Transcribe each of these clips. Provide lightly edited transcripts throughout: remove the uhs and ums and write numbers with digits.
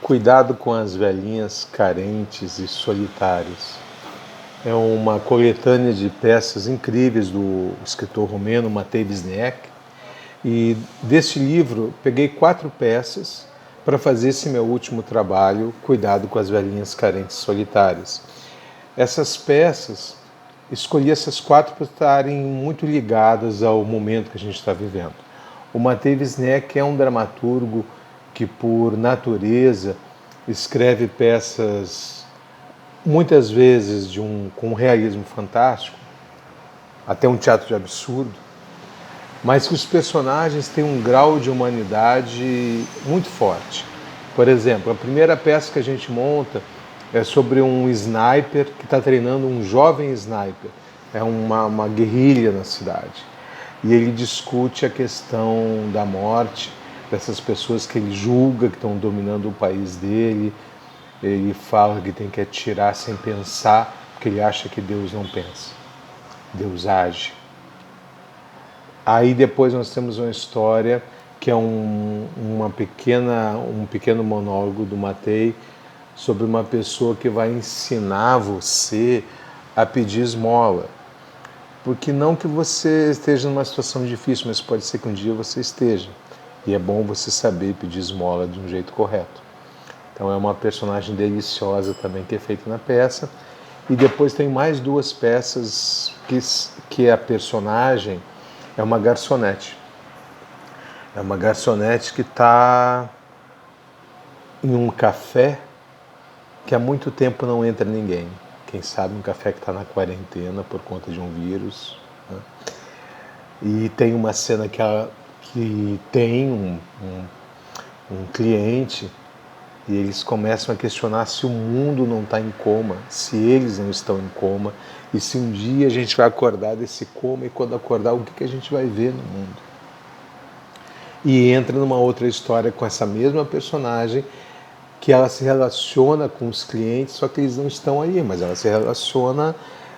Cuidado com as velhinhas carentes e solitárias. É uma coletânea de peças incríveis do escritor romeno Matei Wisniewski. E deste livro peguei 4 peças para fazer esse meu último trabalho, Cuidado com as velhinhas carentes e solitárias. Essas peças, escolhi essas 4 por estarem muito ligadas ao momento que a gente está vivendo. O Matei Wisniewski é um dramaturgo que, por natureza, escreve peças muitas vezes com um realismo fantástico, até um teatro de absurdo, mas que os personagens têm um grau de humanidade muito forte. Por exemplo, a primeira peça que a gente monta é sobre um sniper que está treinando um jovem sniper. É uma guerrilha na cidade. E ele discute a questão da morte dessas pessoas que ele julga que estão dominando o país dele. Ele fala que tem que atirar sem pensar, porque ele acha que Deus não pensa. Deus age. Aí depois nós temos uma história que é um pequeno monólogo do Matei sobre uma pessoa que vai ensinar você a pedir esmola. Porque não que você esteja numa situação difícil, mas pode ser que um dia você esteja. E é bom você saber pedir esmola de um jeito correto. Então é uma personagem deliciosa também que é feita na peça. E depois tem mais 2 peças que a personagem é uma garçonete. É uma garçonete que está em um café que há muito tempo não entra ninguém. Quem sabe um café que está na quarentena por conta de um vírus. Né? E tem uma cena que tem um cliente e eles começam a questionar se o mundo não está em coma, se eles não estão em coma, e se um dia a gente vai acordar desse coma, e quando acordar, o que a gente vai ver no mundo. E entra numa outra história com essa mesma personagem, que ela se relaciona com os clientes, só que eles não estão aí, mas ela se relaciona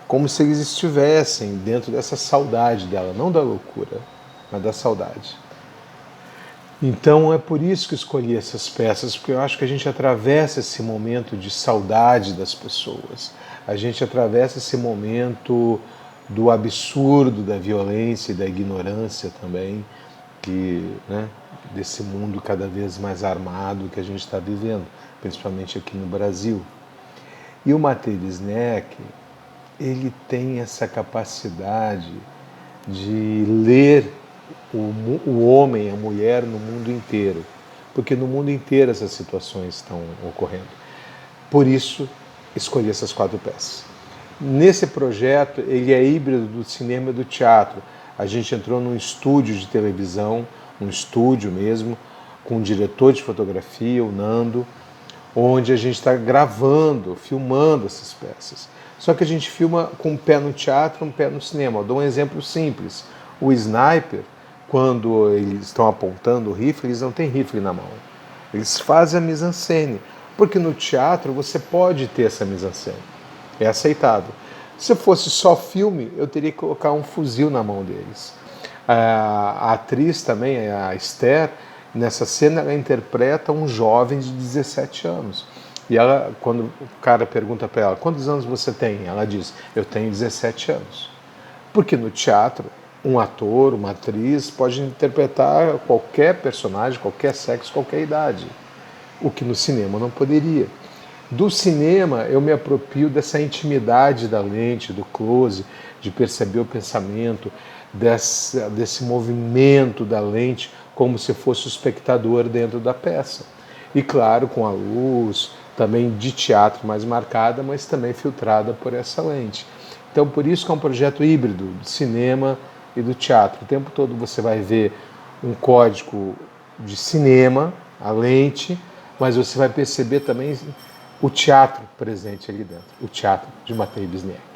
como se eles estivessem dentro dessa saudade dela, não da loucura, mas da saudade. Então é por isso que escolhi essas peças, porque eu acho que a gente atravessa esse momento de saudade das pessoas, a gente atravessa esse momento do absurdo, da violência e da ignorância também, desse mundo cada vez mais armado que a gente está vivendo, principalmente aqui no Brasil. E o Matei Wisniewski, ele tem essa capacidade de ler o homem, a mulher no mundo inteiro, porque no mundo inteiro essas situações estão ocorrendo. Por isso, escolhi essas 4 peças. Nesse projeto, ele é híbrido do cinema e do teatro. A gente entrou num estúdio de televisão, um estúdio mesmo, com um diretor de fotografia, o Nando, onde a gente está gravando, filmando essas peças. Só que a gente filma com um pé no teatro, um pé no cinema. Eu dou um exemplo simples. O sniper, quando eles estão apontando o rifle, eles não têm rifle na mão. Eles fazem a mise-en-scène, porque no teatro você pode ter essa mise-en-scène. É aceitável. Se fosse só filme, eu teria que colocar um fuzil na mão deles. A atriz também, a Esther, nessa cena ela interpreta um jovem de 17 anos. E ela, quando o cara pergunta para ela, quantos anos você tem? Ela diz, eu tenho 17 anos. Porque no teatro, um ator, uma atriz pode interpretar qualquer personagem, qualquer sexo, qualquer idade. O que no cinema não poderia. Do cinema, eu me aproprio dessa intimidade da lente, do close, de perceber o pensamento, desse movimento da lente, como se fosse o espectador dentro da peça. E claro, com a luz, também de teatro mais marcada, mas também filtrada por essa lente. Então, por isso que é um projeto híbrido do cinema e do teatro. O tempo todo você vai ver um código de cinema, a lente, mas você vai perceber também o teatro presente ali dentro, o teatro de Matei Wisniewski.